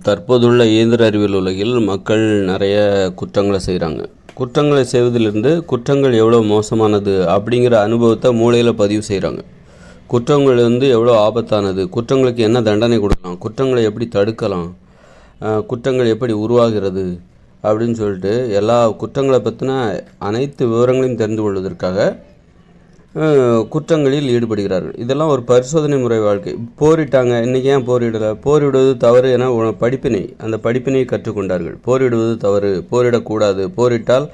தற்போதுள்ள இயந்திர அறிவியல் உலகில் மக்கள் நிறைய குற்றங்களை செய்கிறாங்க. குற்றங்களை செய்வதிலிருந்து குற்றங்கள் எவ்வளோ மோசமானது அப்படிங்கிற அனுபவத்தை மூளையில் பதிவு செய்கிறாங்க. குற்றங்கள் எவ்வளோ ஆபத்தானது, குற்றங்களுக்கு என்ன தண்டனை கொடுக்கலாம், குற்றங்களை எப்படி தடுக்கலாம், குற்றங்கள் எப்படி உருவாகிறது அப்படின்னு சொல்லிட்டு எல்லா குற்றங்களை பற்றின அனைத்து விவரங்களையும் தெரிந்து கொள்வதற்காக குற்றங்களில் ஈடுபடுகிறார்கள். இதெல்லாம் ஒரு பரிசோதனை முறை வாழ்க்கை. போரிட்டாங்க, இன்றைக்கி ஏன் போரிடலை, போரிடுவது தவறு என அந்த படிப்பினை கற்றுக்கொண்டார்கள். போரிடுவது தவறு, போரிடக்கூடாது, போரிட்டால்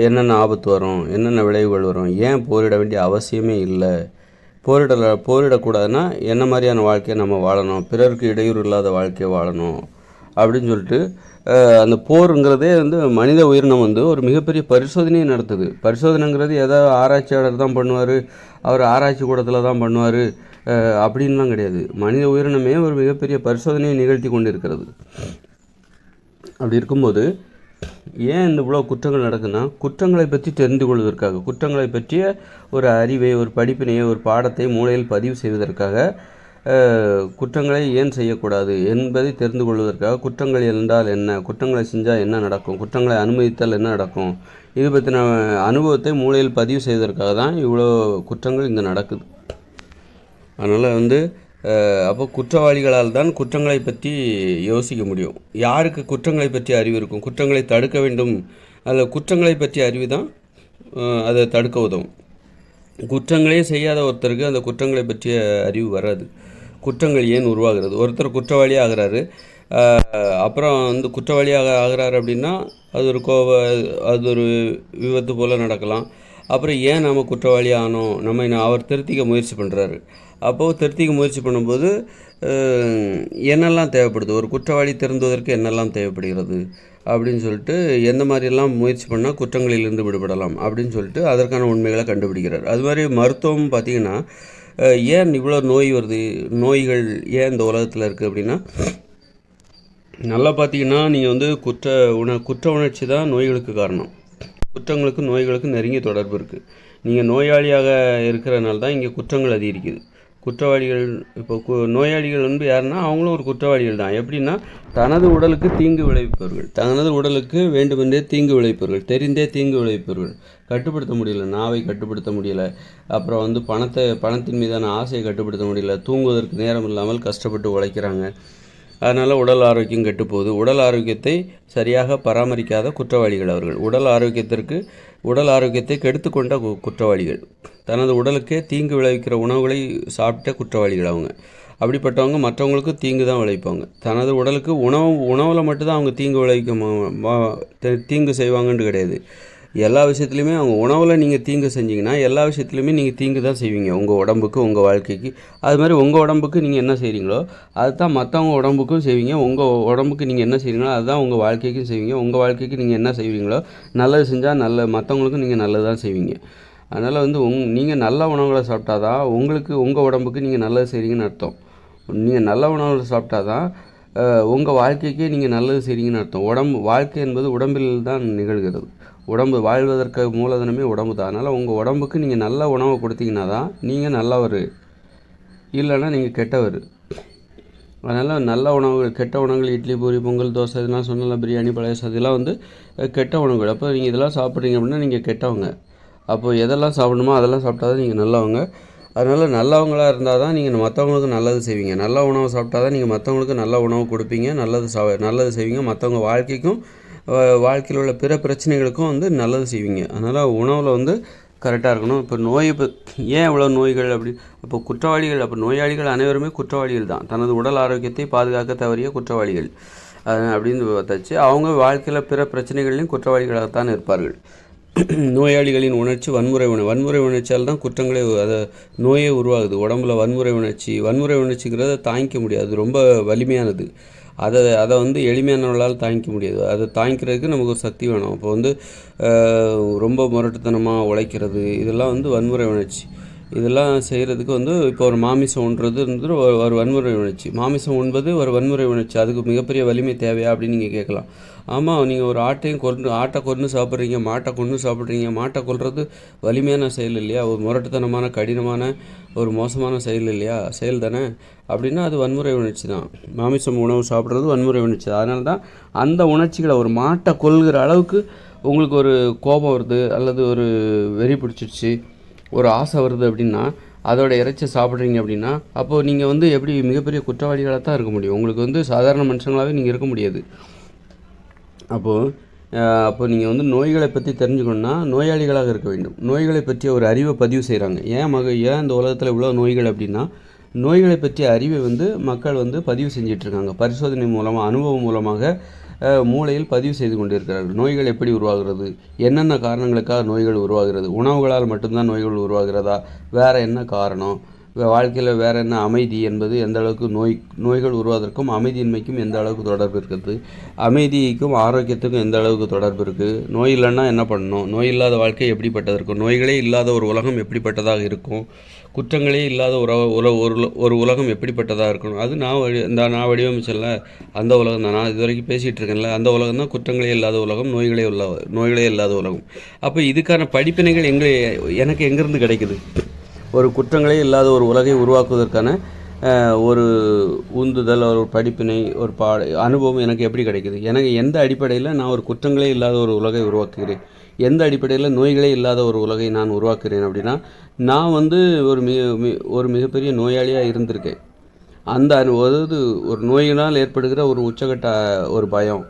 என்னென்ன ஆபத்து வரும், என்னென்ன விளைவுகள் வரும், ஏன் போரிட வேண்டிய அவசியமே இல்லை, போரிடக்கூடாதுன்னா என்ன மாதிரியான வாழ்க்கையை நம்ம வாழணும், பிறருக்கு இடையூறு இல்லாத வாழ்க்கையை வாழணும் அப்படின்னு சொல்லிட்டு அந்த போருங்கிறதே மனித உயிரினம் ஒரு மிகப்பெரிய பரிசோதனையை நடத்துது. பரிசோதனைங்கிறது ஏதாவது ஆராய்ச்சியாளர் தான் பண்ணுவார், அவர் ஆராய்ச்சி கூடத்தில் தான் பண்ணுவார் அப்படின்லாம் கிடையாது. மனித உயிரினமே ஒரு மிகப்பெரிய பரிசோதனையை நிகழ்த்தி கொண்டு இருக்கிறது. அப்படி இருக்கும்போது ஏன் இவ்வளோ குற்றங்கள் நடக்குன்னா, குற்றங்களை பற்றி தெரிந்து கொள்வதற்காக, குற்றங்களை பற்றிய ஒரு அறிவை, ஒரு படிப்பினையை, ஒரு பாடத்தை மூளையில் பதிவு செய்வதற்காக, குற்றங்களை ஏன் செய்யக்கூடாது என்பதை தெரிந்து கொள்வதற்காக, குற்றங்கள் என்றால் என்ன, குற்றங்களை செஞ்சால் என்ன நடக்கும், குற்றங்களை அனுமதித்தால் என்ன நடக்கும், இது பற்றின அனுபவத்தை மூளையில் பதிவு செய்வதற்காக தான் இவ்வளோ குற்றங்கள் இங்கே நடக்குது. அதனால் அப்போ குற்றவாளிகளால் தான் குற்றங்களை பற்றி யோசிக்க முடியும். யாருக்கு குற்றங்களை பற்றி அறிவு இருக்கும், குற்றங்களை தடுக்க வேண்டும், அதில் குற்றங்களை பற்றிய அறிவு தான் அதை தடுக்க உதவும். குற்றங்களே செய்யாத ஒருத்தருக்கு அந்த குற்றங்களை பற்றிய அறிவு வராது. குற்றங்கள் ஏன் உருவாகிறது, ஒருத்தர் குற்றவாளியாக ஆகிறாரு, அப்புறம் குற்றவாளியாக ஆகிறாரு அப்படின்னா அது ஒரு விபத்து போல் நடக்கலாம். அப்புறம் ஏன் நாம் குற்றவாளி ஆனோம், அவர் திருத்திக்க முயற்சி பண்ணுறாரு. அப்போது திருத்திக்க முயற்சி பண்ணும்போது என்னெல்லாம் தேவைப்படுது, ஒரு குற்றவாளி திருந்துவதற்கு என்னெல்லாம் தேவைப்படுகிறது அப்படின்னு சொல்லிட்டு, எந்த மாதிரியெல்லாம் முயற்சி பண்ணால் குற்றங்களிலிருந்து விடுபடலாம் அப்படின்னு சொல்லிட்டு அதற்கான உண்மைகளை கண்டுபிடிக்கிறார். அது மாதிரி மருத்துவம் பார்த்திங்கன்னா, ஏன் இவ்வளோ நோய் வருது, நோய்கள் ஏன் இந்த உலகத்தில் இருக்குது அப்படின்னா, நல்லா பார்த்தீங்கன்னா நீங்கள் குற்ற உணர்ச்சி தான் நோய்களுக்கு காரணம். குற்றங்களுக்கும் நோய்களுக்கும் நெருங்கிய தொடர்பு இருக்குது. நீங்கள் நோயாளியாக இருக்கிறனால தான் இங்கே குற்றங்கள் அதிகரிக்குது. குற்றவாளிகள் இப்போ நோயாளிகள் யாருன்னா அவங்களும் ஒரு குற்றவாளிகள் தான். எப்படின்னா, தனது உடலுக்கு தீங்கு விளைவிப்பவர்கள், தனது உடலுக்கு வேண்டுமென்றே தீங்கு விளைவிப்பவர்கள், தெரிந்தே தீங்கு விளைவிப்பவர்கள். கட்டுப்படுத்த முடியல, நாவை கட்டுப்படுத்த முடியலை, அப்புறம் பணத்தின் மீதான ஆசையை கட்டுப்படுத்த முடியல, தூங்குவதற்கு நேரம் இல்லாமல் கஷ்டப்பட்டு உழைக்கிறாங்க. அதனால் உடல் ஆரோக்கியம் கெட்டுப்போகுது. உடல் ஆரோக்கியத்தை சரியாக பராமரிக்காத குற்றவாளிகள் அவர்கள். உடல் ஆரோக்கியத்தை கெடுத்துக்கொண்ட குற்றவாளிகள். தனது உடலுக்கே தீங்கு விளைவிக்கிற உணவுகளை சாப்பிட்ட குற்றவாளிகள் அவங்க. அப்படிப்பட்டவங்க மற்றவங்களுக்கு தீங்கு தான் விளைவிப்பாங்க. தனது உடலுக்கு உணவில் மட்டும்தான் அவங்க தீங்கு செய்வாங்கன்னு கிடையாது. எல்லா விஷயத்துலையுமே அவங்க உணவில் நீங்கள் தீங்கு செஞ்சீங்கன்னா எல்லா விஷயத்துலையுமே நீங்கள் தீங்கு தான் செய்வீங்க, உங்கள் உடம்புக்கு, உங்கள் வாழ்க்கைக்கு. அது மாதிரி உங்கள் உடம்புக்கு நீங்கள் என்ன செய்கிறீங்களோ அதுதான் மற்றவங்க உடம்புக்கும் செய்வீங்க. உங்கள் உடம்புக்கு நீங்கள் என்ன செய்கிறீங்களோ அதுதான் உங்கள் வாழ்க்கைக்கும் செய்வீங்க. உங்கள் வாழ்க்கைக்கு நீங்கள் என்ன செய்வீங்களோ, நல்லது செஞ்சால் மற்றவங்களுக்கும் நீங்கள் நல்லது தான் செய்வீங்க. அதனால் நீங்கள் நல்ல உணவுகளை சாப்பிட்டா தான் உங்கள் உடம்புக்கு நீங்கள் நல்லது செய்கிறீங்கன்னு அர்த்தம். நீங்கள் நல்ல உணவுகளை சாப்பிட்டா தான் உங்கள் வாழ்க்கைக்கே நீங்கள் நல்லது செய்கிறீங்கன்னு அர்த்தம். வாழ்க்கை என்பது உடம்பில் தான் நிகழ்கிறது. உடம்பு வாழ்வதற்கு மூலதனமே உடம்பு தான். அதனால் உங்கள் உடம்புக்கு நீங்கள் நல்ல உணவை கொடுத்தீங்கன்னா தான் நீங்கள் நல்லவர், இல்லைன்னா நீங்கள் கெட்டவர். அதனால் நல்ல உணவுகள், கெட்ட உணவுகள் இட்லி, பூரி, பொங்கல், தோசை, இதெல்லாம் சொன்னால பிரியாணி, பழைய இதெல்லாம் கெட்ட உணவுகள். அப்போ நீங்கள் இதெல்லாம் சாப்பிட்றீங்க அப்படின்னா நீங்கள் கெட்டவங்க. அப்போது எதெல்லாம் சாப்பிடணுமோ அதெல்லாம் சாப்பிட்டா தான் நீங்கள் நல்லவங்க. அதனால் நல்லவங்களாக இருந்தால் தான் நீங்கள் மற்றவங்களுக்கு நல்லது செய்வீங்க. நல்ல உணவு சாப்பிட்டா தான் நீங்கள் மற்றவங்களுக்கு நல்ல உணவு கொடுப்பீங்க, நல்லது செய்வீங்க. மற்றவங்க வாழ்க்கைக்கும் வாழ்க்கையில் உள்ள பிற பிரச்சனைகளுக்கும் நல்லது செய்வீங்க. அதனால் உணவில் கரெக்டாக இருக்கணும். இப்போ ஏன் இவ்வளோ நோய்கள் அப்போ குற்றவாளிகள், அப்போ நோயாளிகள் அனைவருமே குற்றவாளிகள் தான். தனது உடல் ஆரோக்கியத்தை பாதுகாக்க தவறிய குற்றவாளிகள் அப்படின்னு பார்த்தாச்சு. அவங்க வாழ்க்கையில் பிற பிரச்சனைகள்லையும் குற்றவாளிகளாகத்தான் இருப்பார்கள். நோயாளிகளின் உணர்ச்சி வன்முறை உணர்ச்சியால் தான் குற்றங்களே, நோயே உருவாகுது. உடம்புல வன்முறை உணர்ச்சிங்கிறத தாங்கிக்க முடியாது, ரொம்ப வலிமையானது. அதை எளிமையானவர்களால் தாங்கிக்க முடியாது. அதை தாங்கிக்கிறதுக்கு நமக்கு ஒரு சக்தி வேணும். இப்போ ரொம்ப முரட்டுத்தனமாக உழைக்கிறது, இதெல்லாம் வன்முறை உணர்ச்சி. இதெல்லாம் செய்கிறதுக்கு வந்து இப்போ ஒரு மாமிசம் உண்றது ஒரு வன்முறை உணர்ச்சி. மாமிசம் உண்பது ஒரு வன்முறை உணர்ச்சி. அதுக்கு மிகப்பெரிய வலிமை தேவையா அப்படின்னு நீங்கள் கேட்கலாம். ஆமாம், நீங்கள் ஒரு ஆட்டை கொன்று சாப்பிட்றீங்க, மாட்டை கொன்று சாப்பிட்றீங்க. மாட்டை கொல்றது வலிமையான செயல் இல்லையா? ஒரு முரட்டுத்தனமான, கடினமான, ஒரு மோசமான செயல் இல்லையா? செயல் தானே. அப்படின்னா அது வன்முறை உணர்ச்சி தான். மாமிசம் உணவு சாப்பிட்றது வன்முறை உணர்ச்சி. அதனால தான் அந்த உணர்ச்சிகளை, ஒரு மாட்டை கொல்கிற அளவுக்கு உங்களுக்கு ஒரு கோபம் வருது, அல்லது ஒரு வெறி பிடிச்சிடுச்சு, ஒரு ஆசை வருது அப்படின்னா, அதோட இறைச்சி சாப்பிட்றீங்க அப்படின்னா, அப்போது நீங்கள் வந்து எப்படி மிகப்பெரிய குற்றவாளிகளாக தான் இருக்க முடியும். உங்களுக்கு வந்து சாதாரண மனுஷங்களாகவே நீங்கள் இருக்க முடியாது. அப்போ நீங்கள் வந்து நோய்களை பற்றி தெரிஞ்சுக்கணுன்னா நோயாளிகளாக இருக்க வேண்டும். நோய்களை பற்றிய ஒரு அறிவை பதிவு செய்கிறாங்க. ஏன் இந்த உலகத்தில் இவ்வளோ நோய்கள் அப்படின்னா, நோய்களை பற்றிய அறிவை வந்து மக்கள் வந்து பதிவு செஞ்சிட்ருக்காங்க. பரிசோதனை மூலமாக, அனுபவம் மூலமாக மூளையில் பதிவு செய்து கொண்டு இருக்கிறார்கள். நோய்கள் எப்படி உருவாகிறது, என்னென்ன காரணங்களுக்காக நோய்கள் உருவாகிறது, உணவுகளால் மட்டும்தான் நோய்கள் உருவாகிறதா, வேறு என்ன காரணம், வாழ்க்கையில் வேறு என்ன, அமைதி என்பது எந்த அளவுக்கு நோய்கள் உருவாவதற்கும் அமைதியின்மைக்கும் எந்த அளவுக்கு தொடர்பு இருக்கிறது, அமைதிக்கும் ஆரோக்கியத்துக்கும் எந்த அளவுக்கு தொடர்பு இருக்குது, நோய் இல்லைன்னா என்ன பண்ணணும், நோய் இல்லாத வாழ்க்கை எப்படிப்பட்டது இருக்கும், நோய்களே இல்லாத ஒரு உலகம் எப்படிப்பட்டதாக இருக்கும், குற்றங்களே இல்லாத ஒரு உலகம் எப்படிப்பட்டதாக இருக்கணும். அது நான் வடிவமைச்சல அந்த உலகம் தான். நான் இது வரைக்கும் பேசிகிட்டு இருக்கேன்ல, அந்த உலகம் தான் குற்றங்களே இல்லாத உலகம், நோய்களே இல்லாத உலகம். அப்போ இதுக்கான படிப்பினைகள் எனக்கு எங்கேருந்து கிடைக்குது? ஒரு குற்றங்களே இல்லாத ஒரு உலகை உருவாக்குவதற்கான ஒரு உந்துதல், ஒரு படிப்பினை, ஒரு அனுபவம் எனக்கு எப்படி கிடைக்குது? எனக்கு எந்த அடிப்படையில் நான் ஒரு குற்றங்களே இல்லாத ஒரு உலகை உருவாக்குகிறேன், எந்த அடிப்படையில் நோய்களே இல்லாத ஒரு உலகை நான் உருவாக்குகிறேன் அப்படின்னா, நான் வந்து ஒரு மிகப்பெரிய நோயாளியாக இருந்திருக்கேன். அதாவது ஒரு நோயினால் ஏற்படுகிற ஒரு உச்சகட்ட ஒரு பயம்,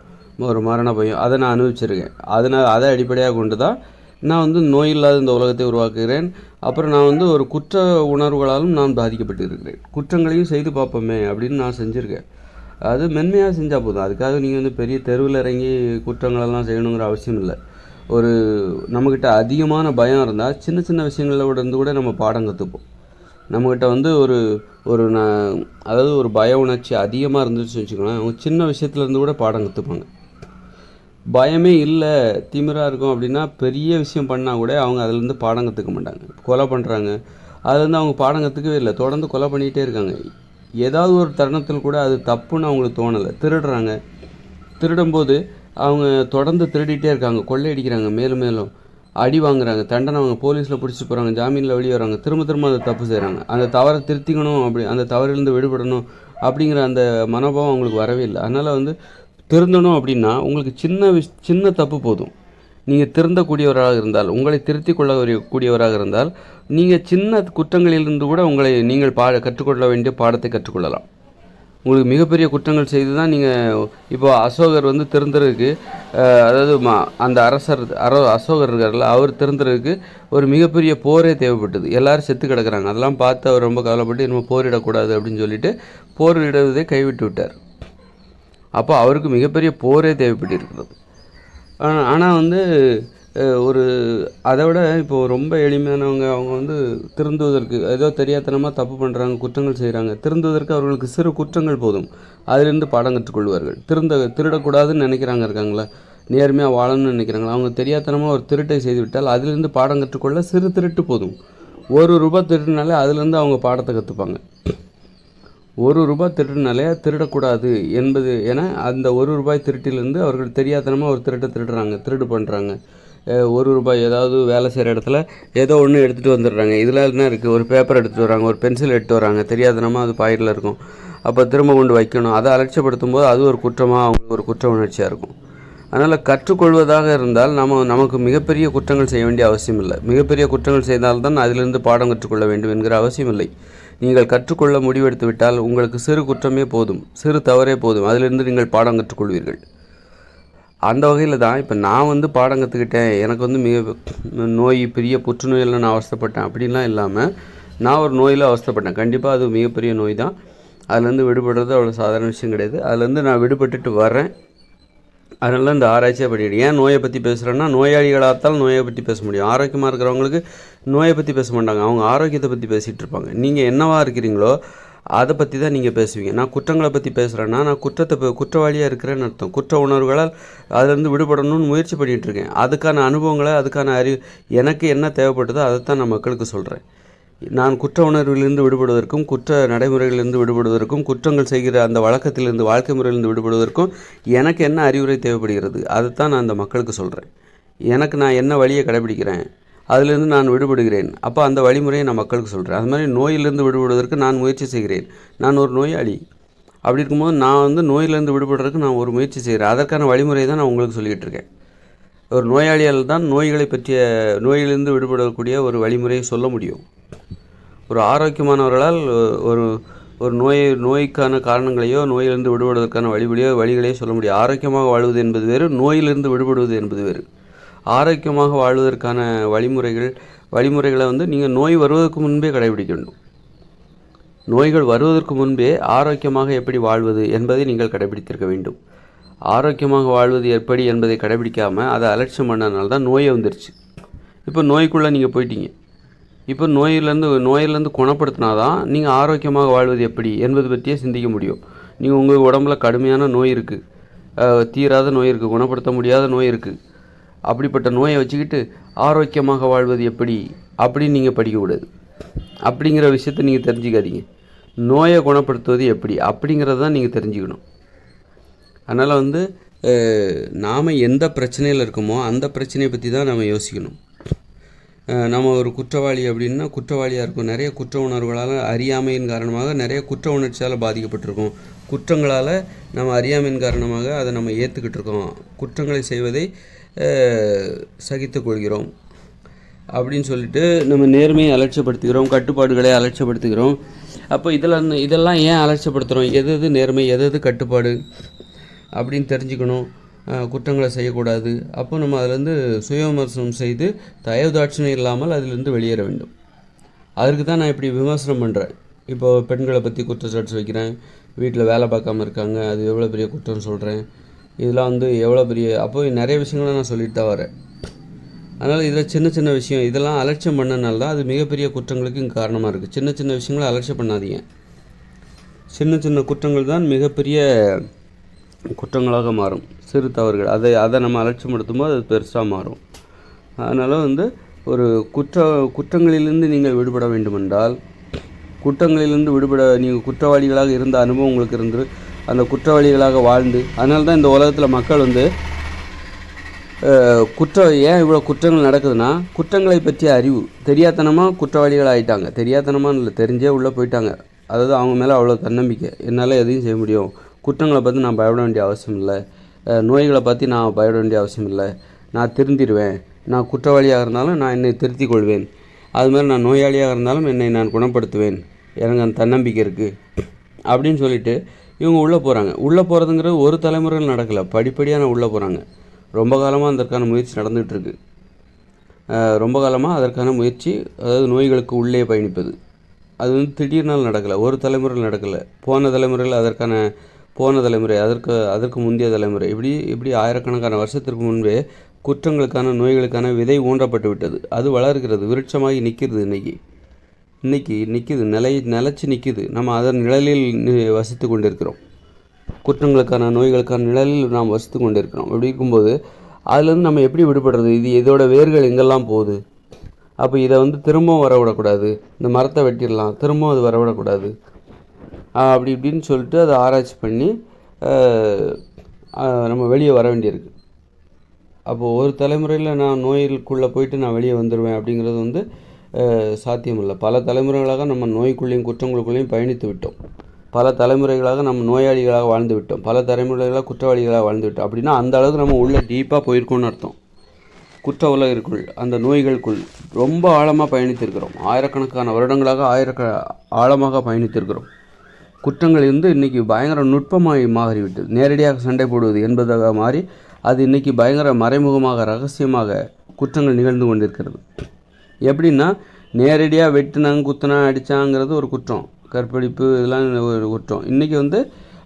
ஒரு மரண பயம், அதை நான் அனுபவிச்சிருக்கேன். அதை அடிப்படையாக கொண்டு தான் நான் வந்து நோய் இல்லாத இந்த உலகத்தை உருவாக்குகிறேன். அப்புறம் நான் வந்து ஒரு குற்ற உணர்வுகளாலும் நான் பாதிக்கப்பட்டு இருக்கிறேன். குற்றங்களையும் செய்து பார்ப்போமே அப்படின்னு நான் செஞ்சுருக்கேன். அது மென்மையாக செஞ்சால் போதும். அதுக்காக நீங்கள் வந்து பெரிய தெருவில் இறங்கி குற்றங்களெல்லாம் செய்யணுங்கிற அவசியம் இல்லை. நம்மக்கிட்ட அதிகமான பயம் இருந்தால் சின்ன சின்ன விஷயங்களில் இருந்து கூட நம்ம பாடம் கற்றுப்போம். நம்மக்கிட்ட வந்து அதாவது ஒரு பய உணர்ச்சி அதிகமாக இருந்துச்சு வச்சுக்கோங்களேன், அவங்க சின்ன விஷயத்துலேருந்து கூட பாடம் கற்றுப்பாங்க. பயமே இல்லை, திமிராக இருக்கும் அப்படின்னா பெரிய விஷயம் பண்ணால் கூட அவங்க அதிலேருந்து பாடம் கற்றுக்க மாட்டாங்க. கொலை பண்ணுறாங்க, அதுலேருந்து அவங்க பாடம் கற்றுக்கவே இல்லை, தொடர்ந்து கொலை பண்ணிகிட்டே இருக்காங்க. ஏதாவது ஒரு தருணத்தில் கூட அது தப்புன்னு அவங்களுக்கு தோணலை. திருடும்போது அவங்க தொடர்ந்து திருடிகிட்டே இருக்காங்க, கொள்ளையடிக்கிறாங்க, மேலும் மேலும் அடி வாங்குறாங்க, தண்டனை அவங்க போலீஸில் பிடிச்சி போகிறாங்க, ஜாமீனில் வெளியே வராங்க, திரும்ப அதை தப்பு செய்கிறாங்க. அந்த தவறை திருத்திக்கணும், அந்த தவறிலிருந்து விடுபடணும் அப்படிங்கிற அந்த மனோபாவம் அவங்களுக்கு வரவே இல்லை. அதனால் வந்து திருந்தணும் அப்படின்னா உங்களுக்கு சின்ன தப்பு போதும். நீங்கள் திருந்தக்கூடியவராக இருந்தால், உங்களை திருத்தி கொள்ளக்கூடியவராக இருந்தால், நீங்கள் சின்ன குற்றங்களிலிருந்து கூட நீங்கள் கற்றுக்கொள்ள வேண்டிய பாடத்தை கற்றுக்கொள்ளலாம். உங்களுக்கு மிகப்பெரிய குற்றங்கள் செய்து தான் நீங்கள் இப்போ அசோகர் வந்து திருந்துறதுக்கு, அதாவது அந்த அசோகர் இருக்கார்ல, அவர் திருந்துறதுக்கு ஒரு மிகப்பெரிய போரே தேவைப்பட்டது. எல்லோரும் செத்து கிடக்குறாங்க. அதெல்லாம் பார்த்து அவர் ரொம்ப கவலைப்பட்டு இன்னும் போரிடக்கூடாது அப்படின்னு சொல்லிட்டு போரிடுவதை கைவிட்டு விட்டார். அப்போ அவருக்கு மிகப்பெரிய போரே தேவைப்பட்டிருக்கிறது. ஆனால் வந்து அதை விட இப்போது ரொம்ப எளிமையானவங்க, அவங்க வந்து திருந்துவதற்கு ஏதோ தெரியாதனமாக தப்பு பண்ணுறாங்க, குற்றங்கள் செய்கிறாங்க. திருந்துவதற்கு அவர்களுக்கு சிறு குற்றங்கள் போதும், அதிலிருந்து பாடம் கற்றுக்கொள்வார்கள். திருடக்கூடாதுன்னு இருக்காங்களா, நேர்மையாக வாழணும்னு நினைக்கிறாங்களா, அவங்க தெரியாதனமாக ஒரு திருட்டை செய்துவிட்டால் அதிலிருந்து பாடம் கற்றுக்கொள்ள சிறு திருட்டு போதும். ₹1 திருட்டினாலே அதிலிருந்து அவங்க பாடத்தை கற்றுப்பாங்க. ₹1 திருடினாலே திருடக்கூடாது என அந்த ₹1 திருட்டிலிருந்து அவர்கள் தெரியாதனமாக ஒரு திருடு பண்ணுறாங்க. ₹1 ஏதாவது வேலை செய்கிற இடத்துல ஏதோ ஒன்று எடுத்துகிட்டு வந்துடுறாங்க. இதில் என்ன இருக்குது, ஒரு பேப்பர் எடுத்துகிட்டு வராங்க, ஒரு பென்சில் எடுத்துகிட்டு வராங்க, தெரியாதனமாக அது பாக்கெட்டில் இருக்கும். அப்போ திரும்ப கொண்டு வைக்கணும். அதை அலட்சியப்படுத்தும் போது அது ஒரு குற்றமாக, அவங்களுக்கு ஒரு குற்ற உணர்ச்சியாக இருக்கும். அதனால் கற்றுக்கொள்வதாக இருந்தால் நமக்கு மிகப்பெரிய குற்றங்கள் செய்ய வேண்டிய அவசியம் இல்லை. மிகப்பெரிய குற்றங்கள் செய்தால்தான் அதிலிருந்து பாடம் கற்றுக்கொள்ள வேண்டும் என்கிற அவசியம் இல்லை. நீங்கள் கற்றுக்கொள்ள முடிவெடுத்து விட்டால் உங்களுக்கு சிறு குற்றமே போதும், சிறு தவறே போதும், அதிலிருந்து நீங்கள் பாடம் கற்றுக்கொள்வீர்கள். அந்த வகையில் தான் இப்போ நான் வந்து பாடம் கற்றுக்கிட்டேன், எனக்கு வந்து பெரிய புற்றுநோயில் நான் அவஸ்தைப்பட்டேன் அப்படின்லாம் இல்லாமல், நான் ஒரு நோயில் அவஸ்தைப்பட்டேன். கண்டிப்பாக அது மிகப்பெரிய நோய் தான். அதுலேருந்து விடுபடுறது அவ்வளோ சாதாரண விஷயம் கிடையாது. அதுலேருந்து நான் விடுபட்டுட்டு வரேன். அதனால இந்த ஆராய்ச்சியாக பண்ணிவிடு. ஏன் நோயை பற்றி பேசுகிறேன்னா, நோயாளிகளாகத்தால் நோயை பற்றி பேச முடியும். ஆரோக்கியமாக இருக்கிறவங்களுக்கு நோயை பற்றி பேச மாட்டாங்க, அவங்க ஆரோக்கியத்தை பற்றி பேசிகிட்டு இருப்பாங்க. நீங்கள் என்னவா இருக்கிறீங்களோ அதை பற்றி தான் நீங்கள் பேசுவீங்க. நான் குற்றங்களை பற்றி பேசுகிறேன்னா, நான் குற்றவாளியாக இருக்கிறேன்னு அர்த்தம். குற்ற உணர்வுகளால் அதிலேருந்து விடுபடணும்னு முயற்சி பண்ணிகிட்ருக்கேன். அதுக்கான அனுபவங்களை, அதுக்கான அறிவு எனக்கு என்ன தேவைப்பட்டதோ அதைத்தான் நான் மக்களுக்கு சொல்கிறேன். நான் குற்ற உணர்விலிருந்து விடுபடுவதற்கும், குற்ற நடைமுறைகளிலிருந்து விடுபடுவதற்கும், குற்றங்கள் செய்கிற அந்த வழக்கத்திலிருந்து, வாழ்க்கை முறையிலிருந்து விடுபடுவதற்கும் எனக்கு என்ன அறிவுரை தேவைப்படுகிறது, அதைத்தான் நான் அந்த மக்களுக்கு சொல்கிறேன். எனக்கு நான் என்ன வழியை கடைபிடிக்கிறேன், அதிலிருந்து நான் விடுபடுகிறேன். அப்போ அந்த வழிமுறையை நான் மக்களுக்கு சொல்கிறேன். அது மாதிரி நோயிலிருந்து விடுபடுவதற்கு நான் முயற்சி செய்கிறேன். நான் ஒரு நோயாளி. அப்படி இருக்கும்போது நான் நோயிலிருந்து விடுபடுறதுக்கு நான் ஒரு முயற்சி செய்கிறேன். அதற்கான வழிமுறையை தான் நான் உங்களுக்கு சொல்லிக்கிட்டு இருக்கேன். ஒரு நோயாளியால் தான் நோய்களை பற்றிய நோயிலிருந்து விடுபடக்கூடிய ஒரு வழிமுறையை சொல்ல முடியும். ஒரு ஆரோக்கியமானவர்களால் ஒரு ஒரு நோய்க்கான காரணங்களையோ நோயிலிருந்து விடுபடுவதற்கான வழிகளையோ சொல்ல முடியும். ஆரோக்கியமாக வாழ்வது என்பது வேறு, நோயிலிருந்து விடுபடுவது என்பது வேறு. ஆரோக்கியமாக வாழ்வதற்கான வழிமுறைகளை நீங்கள் நோய் வருவதற்கு முன்பே கடைபிடிக்க வேண்டும். நோய்கள் வருவதற்கு முன்பே ஆரோக்கியமாக எப்படி வாழ்வது என்பதை நீங்கள் கடைபிடித்திருக்க வேண்டும். ஆரோக்கியமாக வாழ்வது எப்படி என்பதை கடைபிடிக்காமல் அதை அலட்சியம் பண்ணனால தான் நோயை வந்துருச்சு. இப்போ நோய்க்குள்ளே நீங்கள் போயிட்டீங்க. இப்போ நோயிலேருந்து குணப்படுத்தினா தான் நீங்கள் ஆரோக்கியமாக வாழ்வது எப்படி என்பது பற்றியே சிந்திக்க முடியும். நீங்கள் உங்கள் உடம்புல கடுமையான நோய் இருக்குது, தீராத நோய் இருக்குது, குணப்படுத்த முடியாத நோய் இருக்குது. அப்படிப்பட்ட நோயை வச்சுக்கிட்டு ஆரோக்கியமாக வாழ்வது எப்படி அப்படின்னு நீங்கள் படிக்கக்கூடாது. அப்படிங்கிற விஷயத்தை நீங்கள் தெரிஞ்சுக்காதீங்க. நோயை குணப்படுத்துவது எப்படி அப்படிங்கிறத தான் நீங்கள் தெரிஞ்சுக்கணும். அதனால் நாம் எந்த பிரச்சனையில் இருக்கோமோ அந்த பிரச்சனையை பற்றி தான் நம்ம யோசிக்கணும். நம்ம ஒரு குற்றவாளி அப்படின்னா குற்றவாளியாக இருக்கும். நிறைய குற்ற உணர்வுகளால், அறியாமையின் காரணமாக நிறைய குற்ற உணர்ச்சியால் பாதிக்கப்பட்டிருக்கோம். குற்றங்களால் நம்ம அறியாமையின் காரணமாக அதை நம்ம ஏற்றுக்கிட்டு இருக்கோம். குற்றங்களை செய்வதை சகித்து கொள்கிறோம் அப்படின்னு சொல்லிட்டு நம்ம நேர்மையை அலட்சியப்படுத்துகிறோம், கட்டுப்பாடுகளை அலட்சியப்படுத்துகிறோம். அப்போ இதெல்லாம் ஏன் அலட்சியப்படுத்துகிறோம், எது நேர்மை, எது கட்டுப்பாடு அப்படின்னு தெரிஞ்சுக்கணும். குற்றங்களை செய்யக்கூடாது. அப்போ நம்ம அதிலேருந்து சுய விமர்சனம் செய்து தயவுதாட்சணியம் இல்லாமல் அதிலிருந்து வெளியேற வேண்டும். அதற்கு தான் நான் இப்படி விமர்சனம் பண்ணுறேன். இப்போது பெண்களை பற்றி குற்றச்சாட்டு வைக்கிறேன், வீட்டில் வேலை பார்க்காம இருக்காங்க, அது எவ்வளோ பெரிய குற்றம் சொல்கிறேன். இதெல்லாம் எவ்வளோ பெரிய, அப்போ நிறைய விஷயங்களை நான் சொல்லிட்டு தான் வரேன். அதனால் இதில் சின்ன விஷயம் இதெல்லாம் அலட்சியம் பண்ணனால தான் அது மிகப்பெரிய குற்றங்களுக்கு இங்கே காரணமாக இருக்குது. சின்ன விஷயங்களை அலட்சியம் பண்ணாதீங்க. சின்ன குற்றங்கள் தான் மிகப்பெரிய குற்றங்களாக மாறும். சிறு தவறுகள் அதை நம்ம அலட்சியப்படுத்தும்போது அது பெருசாக மாறும். அதனால் ஒரு குற்றங்களிலிருந்து நீங்கள் விடுபட வேண்டுமென்றால், குற்றங்களிலிருந்து நீங்கள் குற்றவாளிகளாக இருந்த அனுபவம் உங்களுக்கு இருந்து அந்த குற்றவாளிகளாக வாழ்ந்து, அதனால தான் இந்த உலகத்தில் மக்கள் ஏன் இவ்வளோ குற்றங்கள் நடக்குதுன்னா, குற்றங்களை பற்றிய அறிவு தெரியாதனமாக குற்றவாளிகள் ஆகிட்டாங்க. தெரியாதனமாக இல்லை, தெரிஞ்சே உள்ளே போயிட்டாங்க. அதாவது அவங்க மேலே அவ்வளோ தன்னம்பிக்கை, என்னால் எதையும் செய்ய முடியும், குற்றங்களை பார்த்து நான் பயப்பட வேண்டிய அவசியம் இல்லை, நோய்களை பற்றி நான் பயப்பட வேண்டிய அவசியம் இல்லை, நான் திருந்திடுவேன், நான் குற்றவாளியாக இருந்தாலும் நான் என்னை திருத்திக் கொள்வேன், அதுமாதிரி நான் நோயாளியாக இருந்தாலும் என்னை நான் குணப்படுத்துவேன், எனக்கு அந்த தன்னம்பிக்கை இருக்குது அப்படின்னு சொல்லிட்டு இவங்க உள்ளே போகிறாங்க. உள்ளே போகிறதுங்கிறது ஒரு தலைமுறையில் நடக்கலை, படிப்படியாக உள்ளே போகிறாங்க. ரொம்ப காலமாக அதற்கான முயற்சி நடந்துகிட்ருக்கு. ரொம்ப காலமாக அதற்கான முயற்சி, அதாவது நோய்களுக்கு உள்ளே பயணிப்பது, அது திடீர்னால் நடக்கலை, ஒரு தலைமுறையில் நடக்கலை. போன தலைமுறை அதற்கு முந்தைய தலைமுறை, இப்படி ஆயிரக்கணக்கான வருஷத்திற்கு முன்பே குற்றங்களுக்கான நோய்களுக்கான விதை ஊன்றப்பட்டு விட்டது. அது வளர்கிறது, விருட்சமாகி நிற்கிறது. இன்னைக்கு நிற்கிது, நிலச்சி நிற்கிது. நம்ம அதன் நிழலில் வசித்து கொண்டிருக்கிறோம். குற்றங்களுக்கான நோய்களுக்கான நிழலில் நாம் வசித்து கொண்டிருக்கிறோம். இப்படி இருக்கும்போது அதுலேருந்து நம்ம எப்படி விடுபடுறது? இதோட வேர்கள் எங்கெல்லாம் போகுது? அப்போ இதை திரும்பவும் வரவிடக்கூடாது, இந்த மரத்தை வெட்டிடலாம், திரும்பவும் அது வரவிடக்கூடாது, அப்படி இப்படின்னு சொல்லிட்டு அதை ஆராய்ச்சி பண்ணி நம்ம வெளியே வர வேண்டியிருக்கு. அப்போது ஒரு தலைமுறையில் நான் நோய்க்குள்ளே போயிட்டு நான் வெளியே வந்துடுவேன் அப்படிங்கிறது சாத்தியமில்லை. பல தலைமுறைகளாக நம்ம நோய்க்குள்ளேயும் குற்றங்களுக்குள்ளேயும் பயணித்து விட்டோம். பல தலைமுறைகளாக நம்ம நோயாளிகளாக வாழ்ந்து விட்டோம். பல தலைமுறைகளாக குற்றவாளிகளாக வாழ்ந்து விட்டோம். அப்படின்னா அந்த அளவுக்கு நம்ம உள்ளே டீப்பாக போயிருக்கோம்னு அர்த்தம். குற்ற உலகிற்குள், அந்த நோய்களுக்குள் ரொம்ப ஆழமாக பயணித்திருக்கிறோம். ஆயிரக்கணக்கான வருடங்களாக ஆழமாக பயணித்திருக்கிறோம். குற்றங்கள் இன்றைக்கி பயங்கர நுட்பமாக மாறிவிட்டது. நேரடியாக சண்டை போடுவது என்பதாக மாறி அது இன்றைக்கி பயங்கர மறைமுகமாக, ரகசியமாக குற்றங்கள் நிகழ்ந்து கொண்டிருக்கிறது. எப்படின்னா, நேரடியாக வெட்டினாங்க, குத்துனாங்க, அடித்தாங்கிறது ஒரு குற்றம், கற்பழிப்பு இதெல்லாம் ஒரு குற்றம். இன்றைக்கி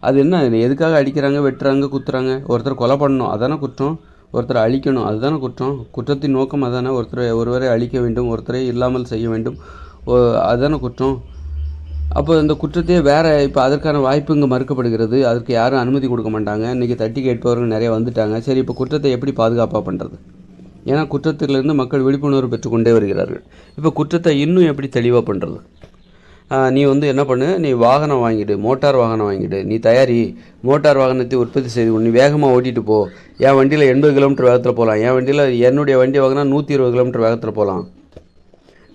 அது என்ன, எதுக்காக அடிக்கிறாங்க, வெட்டுறாங்க, குத்துறாங்க? ஒருத்தர் கொலை பண்ணணும், அதானே குற்றம். ஒருத்தரை அழிக்கணும், அதுதானே குற்றம். குற்றத்தின் நோக்கம் அதானே, ஒருவரை அழிக்க வேண்டும், ஒருத்தரை இல்லாமல் செய்ய வேண்டும், அதுதானே குற்றம். அப்போ இந்த குற்றத்தையே இப்போ அதற்கான வாய்ப்பு இங்கே மறுக்கப்படுகிறது. அதற்கு யாரும் அனுமதி கொடுக்க மாட்டாங்க. இன்றைக்கி தட்டி கேட்பவர்கள் நிறைய வந்துட்டாங்க. சரி, இப்போ குற்றத்தை எப்படி பாதுகாப்பாக பண்ணுறது, ஏன்னா குற்றத்திலிருந்து மக்கள் விழிப்புணர்வு பெற்றுக்கொண்டே வருகிறார்கள். இப்போ குற்றத்தை இன்னும் எப்படி தெளிவாக பண்ணுறது? நீ என்ன பண்ணு, நீ வாகனம் வாங்கிடு, மோட்டார் வாகனம் வாங்கிடு, நீ தயாரி மோட்டார் வாகனத்தை உற்பத்தி செய்து நீ வேகமாக ஓட்டிகிட்டு போ. என் வண்டியில் 80 கிலோமீட்டர் வேகத்தில் போகலாம், என் வண்டியில் என்னுடைய வண்டி வாங்கினா 120 கிலோமீட்டர் வேகத்தில் போகலாம்.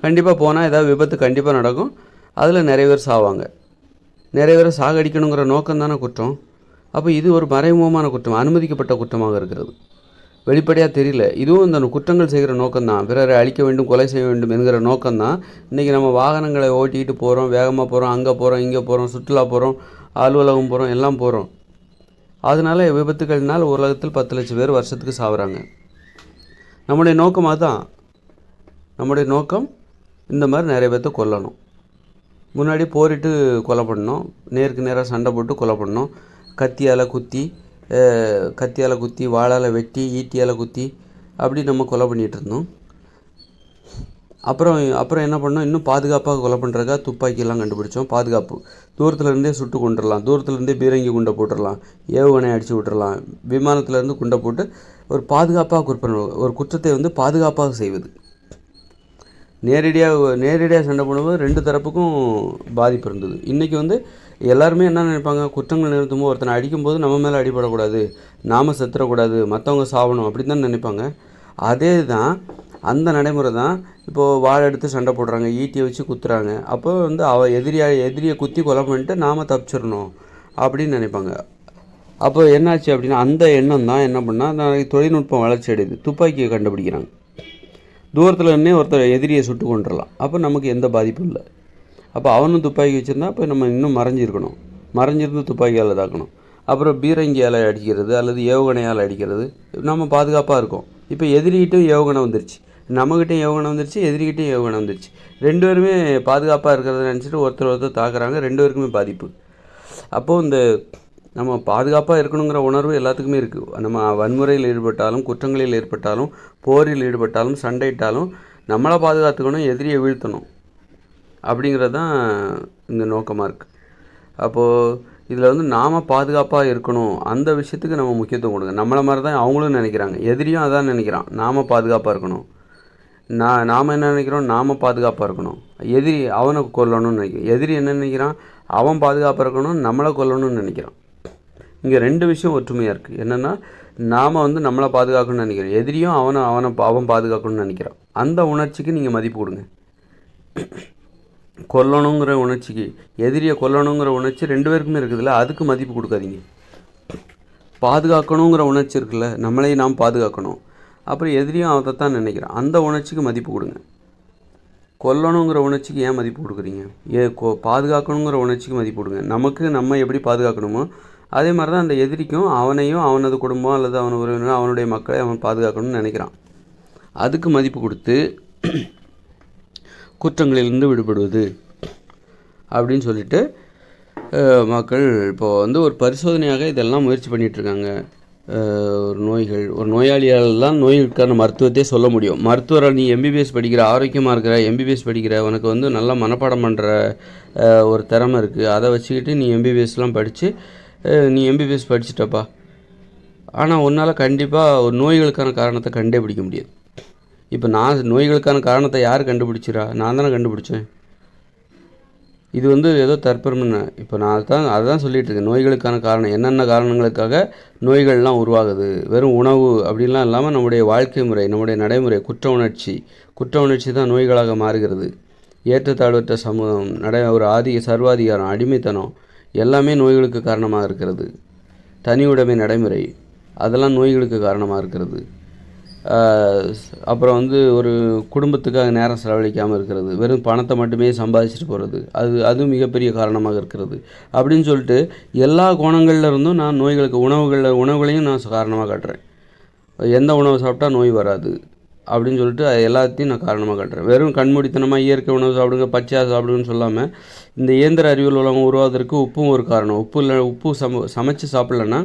கண்டிப்பாக போனால் ஏதாவது விபத்து கண்டிப்பாக நடக்கும். அதில் நிறைய பேர் சாவாங்க. நிறைய பேரை சாகடிக்கணுங்கிற நோக்கம் தானே குற்றம். அப்போ இது ஒரு மறைமுகமான குற்றம், அனுமதிக்கப்பட்ட குற்றமாக இருக்கிறது. வெளிப்படையாக தெரியல. இதுவும் இந்த குற்றங்கள் செய்கிற நோக்கம்தான், பிறரை அழிக்க வேண்டும், கொலை செய்ய வேண்டும் என்கிற நோக்கம்தான். இன்றைக்கி நம்ம வாகனங்களை ஓட்டிக்கிட்டு போகிறோம், வேகமாக போகிறோம், அங்கே போகிறோம், இங்கே போகிறோம், சுற்றுலா போகிறோம், அலுவலகம் போகிறோம், எல்லாம் போகிறோம். அதனால் விபத்துக்கள்னால் உலகத்தில் 10 லட்சம் பேர் வருஷத்துக்கு சாகுறாங்க. நம்முடைய நோக்கம் அதுதான். நம்முடைய நோக்கம் இந்த மாதிரி நிறைய பேர்த்த கொல்லணும். முன்னாடி போரிட்டு கொலை பண்ணோம், நேருக்கு நேராக சண்டை போட்டு கொலை பண்ணோம், கத்தியால் குத்தி, வாளால் வெட்டி, ஈட்டியால் குத்தி அப்படி நம்ம கொலை பண்ணிகிட்டு இருந்தோம். அப்புறம் என்ன பண்ணோம், இன்னும் பாதுகாப்பாக கொலை பண்ணுறதுக்காக துப்பாக்கியெல்லாம் கண்டுபிடிச்சோம். பாதுகாப்பு, தூரத்துலேருந்தே சுட்டு கொண்டுடலாம், தூரத்துலேருந்தே பீரங்கி குண்டை போட்டுடலாம், ஏவுகணை அடித்து விட்டுறலாம், விமானத்துலேருந்து குண்டை போட்டு ஒரு பாதுகாப்பாக ஒரு குற்றத்தை பாதுகாப்பாக செய்வது. நேரடியாக சண்டை போடும்போது 2 தரப்புக்கும் பாதிப்பு இருந்தது. இன்றைக்கி எல்லாருமே என்ன நினைப்பாங்க, குற்றங்கள் நிறுத்தும்போது ஒருத்தனை அடிக்கும்போது நம்ம மேலே அடிபடக்கூடாது, நாம் செத்துறக்கூடாது, மற்றவங்க சாவணும் அப்படி தான் நினைப்பாங்க. அதே தான், அந்த நடைமுறை தான் இப்போது வாழை எடுத்து சண்டை போடுறாங்க, ஈட்டியை வச்சு குத்துறாங்க. அப்போ எதிரியை குத்தி கொலை பண்ணிட்டு நாம் தப்பிச்சிடணும் அப்படின்னு நினைப்பாங்க. அப்போ என்னாச்சு அப்படின்னா, அந்த எண்ணம் தான் என்ன பண்ணால் தொழில்நுட்பம் வளர்ச்சி அடையுது, துப்பாக்கியை கண்டுபிடிக்கிறாங்க. தூரத்தில் இருந்தே ஒருத்தர் எதிரியை சுட்டு கொண்டுடலாம். அப்போ நமக்கு எந்த பாதிப்பும் இல்லை. அப்போ அவனும் துப்பாக்கி வச்சுருந்தா இப்போ நம்ம இன்னும் மறைஞ்சிருந்து துப்பாக்கியால் தாக்கணும். அப்புறம் பீரங்கியால் அடிக்கிறது அல்லது ஏவுகணையால் அடிக்கிறது, நம்ம பாதுகாப்பாக இருக்கோம். இப்போ எதிரிகிட்டும் ஏவுகணை வந்துருச்சு, நம்மகிட்டையும் ஏவுகணை வந்துருச்சு, எதிரிகிட்டையும் ஏவுகணை வந்துருச்சு. 2 பேருமே பாதுகாப்பாக இருக்கிறத நினச்சிட்டு ஒருத்தர் தாக்குறாங்க, 2 பேருக்குமே பாதிப்பு. அப்போது நம்ம பாதுகாப்பாக இருக்கணுங்கிற உணர்வு எல்லாத்துக்குமே இருக்குது. நம்ம வன்முறையில் ஈடுபட்டாலும், குற்றங்களில் ஈடுபட்டாலும், போரில் ஈடுபட்டாலும், சண்டையிட்டாலும் நம்மளை பாதுகாத்துக்கணும், எதிரியை வீழ்த்தணும் அப்படிங்கிறது தான் இந்த நோக்கமாக இருக்குது. அப்போது இதில் நாம் பாதுகாப்பாக இருக்கணும், அந்த விஷயத்துக்கு நம்ம முக்கியத்துவம் கொடுங்க. நம்மளை மாதிரி தான் அவங்களும் நினைக்கிறாங்க, எதிரியும் அதான் நினைக்கிறான், நாம் பாதுகாப்பாக இருக்கணும். நாம் என்ன நினைக்கிறோம், நாம் பாதுகாப்பாக இருக்கணும், எதிரி அவனை கொல்லணும்னு நினைக்கிறோம். எதிரி என்ன நினைக்கிறான், அவன் பாதுகாப்பாக இருக்கணும், நம்மளை கொல்லணும்னு நினைக்கிறான். இங்கே 2 விஷயம் ஒற்றுமையாக இருக்குது. என்னென்னா, நாம் நம்மளை பாதுகாக்கணும்னு நினைக்கிறோம், எதிரியும் அவன் பாதுகாக்கணும்னு நினைக்கிறான். அந்த உணர்ச்சிக்கு நீங்கள் மதிப்பு கொடுங்க. கொல்லணுங்கிற உணர்ச்சிக்கு, எதிரியை கொல்லணுங்கிற உணர்ச்சி 2 பேருக்குமே இருக்குதுல்ல, அதுக்கு மதிப்பு கொடுக்காதீங்க. பாதுகாக்கணுங்கிற உணர்ச்சி இருக்குல்ல, நம்மளையும் நாம் பாதுகாக்கணும், அப்புறம் எதிரியும் அதை தான் நினைக்கிறான், அந்த உணர்ச்சிக்கு மதிப்பு கொடுங்க. கொல்லணுங்கிற உணர்ச்சிக்கு ஏன் மதிப்பு கொடுக்குறீங்க? பாதுகாக்கணுங்கிற உணர்ச்சிக்கு மதிப்பு கொடுங்க. நம்ம எப்படி பாதுகாக்கணுமோ அதே மாதிரி தான் அந்த எதிரிக்கும் அவனையும், அவனது குடும்பம் அல்லது அவன் உறவினர், அவனுடைய மக்களை அவன் பாதுகாக்கணும்னு நினைக்கிறான். அதுக்கு மதிப்பு கொடுத்து குற்றங்களிலிருந்து விடுபடுவது அப்படின்னு சொல்லிட்டு மக்கள் இப்போது ஒரு பரிசோதனையாக இதெல்லாம் முயற்சி பண்ணிகிட்ருக்காங்க. ஒரு நோயாளியால் தான் நோய்களுக்கான மருத்துவத்தையே சொல்ல முடியும். மருத்துவரால் நீ எம்பிபிஎஸ் படிக்கிற, ஆரோக்கியமாக இருக்கிற, எம்பிபிஎஸ் படிக்கிற, உனக்கு நல்லா மனப்பாடம் பண்ணுற ஒரு திறமை இருக்குது, அதை வச்சுக்கிட்டு நீ எம்பிபிஎஸ்லாம் படித்து நீ எம்பிபிஎஸ் படிச்சுட்டப்பா, ஆனால் உன்னால் கண்டிப்பாக ஒரு நோய்களுக்கான காரணத்தை கண்டுபிடிக்க முடியாது. இப்போ நான் நோய்களுக்கான காரணத்தை யார் கண்டுபிடிச்சிரா? நான் தானே கண்டுபிடிச்சேன். இது ஏதோ தற்பெருமை. இப்போ நான் அதுதான் சொல்லிகிட்டு இருக்கேன். நோய்களுக்கான காரணம் என்னென்ன காரணங்களுக்காக நோய்கள்லாம் உருவாகுது, வெறும் உணவு அப்படின்லாம் இல்லாமல் நம்முடைய வாழ்க்கை முறை, நம்முடைய நடைமுறை, குற்ற உணர்ச்சி தான் நோய்களாக மாறுகிறது. ஏற்றத்தாழ்வற்ற சமூகம், ஒரு சர்வாதிகாரம், அடிமைத்தனம் எல்லாமே நோய்களுக்கு காரணமாக இருக்கிறது. தனி உடைமை நடைமுறை அதெல்லாம் நோய்களுக்கு காரணமாக இருக்கிறது. அப்புறம் ஒரு குடும்பத்துக்காக நேரம் செலவழிக்காமல் இருக்கிறது, வெறும் பணத்தை மட்டுமே சம்பாதிச்சுட்டு போகிறது, அது மிகப்பெரிய காரணமாக இருக்கிறது. அப்படின்னு சொல்லிட்டு எல்லா கோணங்களில் இருந்தும் நான் நோய்களுக்கு உணவுகளையும் நான் காரணமாக காட்டுறேன். எந்த உணவு சாப்பிட்டா நோய் வராது அப்படின்னு சொல்லிட்டு எல்லாத்தையும் நான் காரணமாக காட்டுறேன். வெறும் கண்மூடித்தனமாக இயற்கை உணவு சாப்பிடுங்க, பச்சையாக சாப்பிடுங்கன்னு சொல்லாமல், இந்த இயந்திர அறிவியல் உலகம் உருவாவதற்கு உப்பும் ஒரு காரணம். உப்பு சமைச்சு சாப்பிட்லன்னா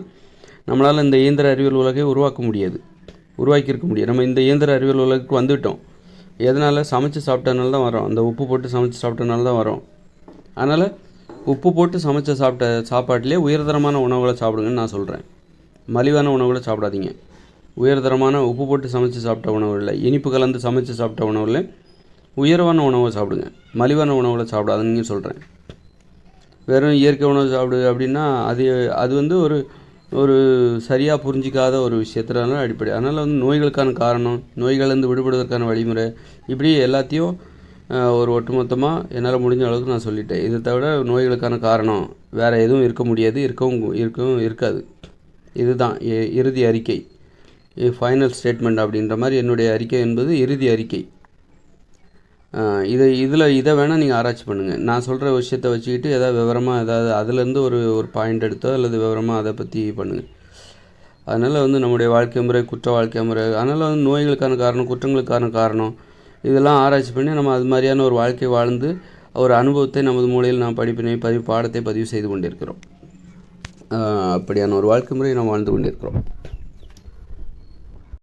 நம்மளால் இந்த இயந்திர அறிவியல் உலகை உருவாக்கியிருக்க முடியாது. நம்ம இந்த இயந்திர அறிவியல் உலகுக்கு வந்துவிட்டோம். எதனால்? சமைச்சு சாப்பிட்டனால தான் வரோம், அந்த உப்பு போட்டு சமைச்சு சாப்பிட்டனால தான் வரோம். அதனால் உப்பு போட்டு சாப்பிட்ட சாப்பாட்டிலே உயர்தரமான உணவுகளை சாப்பிடுங்கன்னு நான் சொல்கிறேன். மலிவான உணவுகளை சாப்பிடாதீங்க. உயர்தரமான உப்பு போட்டு சமைச்சு சாப்பிட்ட உணவு இல்லை, இனிப்பு கலந்து சமைச்சு சாப்பிட்ட உணவில் உயர்வான உணவை சாப்பிடுங்க. மலிவான உணவுகளை சாப்பிடாதுன்னு சொல்கிறேன். வெறும் இயற்கை உணவு சாப்பிடு அப்படின்னா அது வந்து ஒரு ஒரு சரியாக புரிஞ்சிக்காத ஒரு விஷயத்தினால அடிப்படை. அதனால் வந்து நோய்களுக்கான காரணம், நோய்கள்லேருந்து விடுபடுவதற்கான வழிமுறை, இப்படி எல்லாத்தையும் ஒரு ஒட்டுமொத்தமாக என்னால் முடிஞ்ச அளவுக்கு நான் சொல்லிட்டேன். இதை தவிர நோய்களுக்கான காரணம் வேறு எதுவும் இருக்க முடியாது, இருக்கவும் இருக்காது. இதுதான் இறுதி அறிக்கை, ஃபைனல் ஸ்டேட்மெண்ட் அப்படின்ற மாதிரி என்னுடைய அறிக்கை என்பது இறுதி அறிக்கை. இதை வேணால் நீங்கள் ஆராய்ச்சி பண்ணுங்கள். நான் சொல்கிற விஷயத்தை வச்சுக்கிட்டு ஏதாவது விவரமாக ஏதாவது அதுலேருந்து ஒரு பாயிண்ட் எடுத்தோ அல்லது விவரமாக அதை பற்றி பண்ணுங்கள். அதனால் வந்து நம்முடைய வாழ்க்கை முறை குற்ற வாழ்க்கை முறை, அதனால் வந்து நோய்களுக்கான காரணம், குற்றங்களுக்கான காரணம், இதெல்லாம் ஆராய்ச்சி பண்ணி நம்ம அது மாதிரியான ஒரு வாழ்க்கை வாழ்ந்து ஒரு அனுபவத்தை நமது மூலையில் நாம் பாடத்தை பதிவு செய்து கொண்டிருக்கிறோம். அப்படியான ஒரு வாழ்க்கை முறையை நாம் வாழ்ந்து கொண்டிருக்கிறோம்.